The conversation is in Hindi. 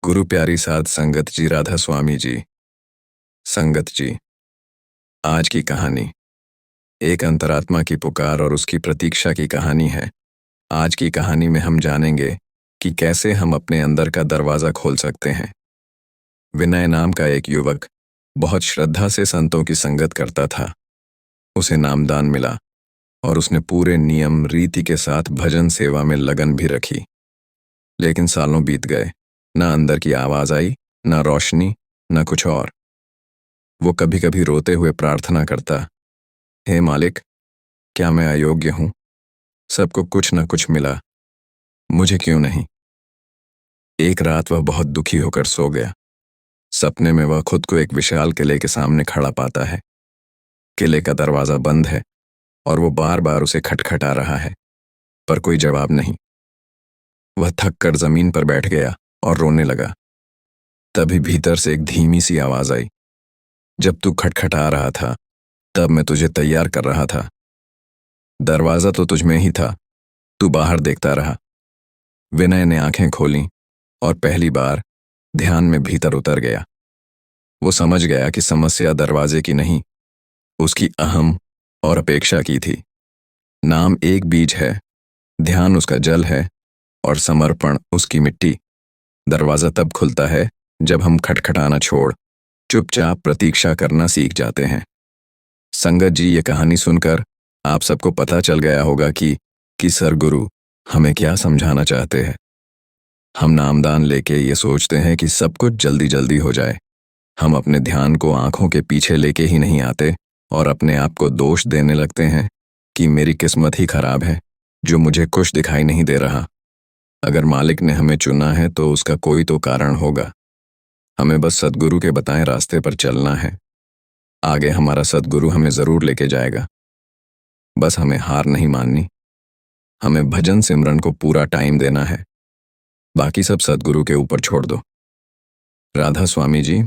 गुरु प्यारी साध संगत जी, राधा स्वामी जी। संगत जी, आज की कहानी एक अंतरात्मा की पुकार और उसकी प्रतीक्षा की कहानी है। आज की कहानी में हम जानेंगे कि कैसे हम अपने अंदर का दरवाज़ा खोल सकते हैं। विनय नाम का एक युवक बहुत श्रद्धा से संतों की संगत करता था। उसे नामदान मिला और उसने पूरे नियम रीति के साथ भजन सेवा में लगन भी रखी। लेकिन सालों बीत गए, न अंदर की आवाज़ आई, न रोशनी, न कुछ और। वो कभी कभी रोते हुए प्रार्थना करता, हे मालिक, क्या मैं अयोग्य हूं? सबको कुछ न कुछ मिला, मुझे क्यों नहीं? एक रात वह बहुत दुखी होकर सो गया। सपने में वह खुद को एक विशाल किले के सामने खड़ा पाता है। किले का दरवाजा बंद है और वो बार बार उसे खटखटा रहा है, पर कोई जवाब नहीं। वह थक कर जमीन पर बैठ गया और रोने लगा। तभी भीतर से एक धीमी सी आवाज आई, जब तू खटखटा रहा था तब मैं तुझे तैयार कर रहा था। दरवाजा तो तुझ में ही था, तू बाहर देखता रहा। विनय ने आंखें खोलीं और पहली बार ध्यान में भीतर उतर गया। वो समझ गया कि समस्या दरवाजे की नहीं, उसकी अहम और अपेक्षा की थी। नाम एक बीज है, ध्यान उसका जल है और समर्पण उसकी मिट्टी। दरवाजा तब खुलता है जब हम खटखटाना छोड़ चुपचाप प्रतीक्षा करना सीख जाते हैं। संगत जी, ये कहानी सुनकर आप सबको पता चल गया होगा कि सरगुरु हमें क्या समझाना चाहते हैं। हम नामदान लेके ये सोचते हैं कि सब कुछ जल्दी जल्दी हो जाए। हम अपने ध्यान को आंखों के पीछे लेके ही नहीं आते और अपने आप को दोष देने लगते हैं कि मेरी किस्मत ही खराब है जो मुझे कुछ दिखाई नहीं दे रहा। अगर मालिक ने हमें चुना है तो उसका कोई तो कारण होगा। हमें बस सद्गुरु के बताए रास्ते पर चलना है। आगे हमारा सद्गुरु हमें जरूर लेके जाएगा। बस हमें हार नहीं माननी। हमें भजन सिमरन को पूरा टाइम देना है। बाकी सब सद्गुरु के ऊपर छोड़ दो। राधा स्वामी जी।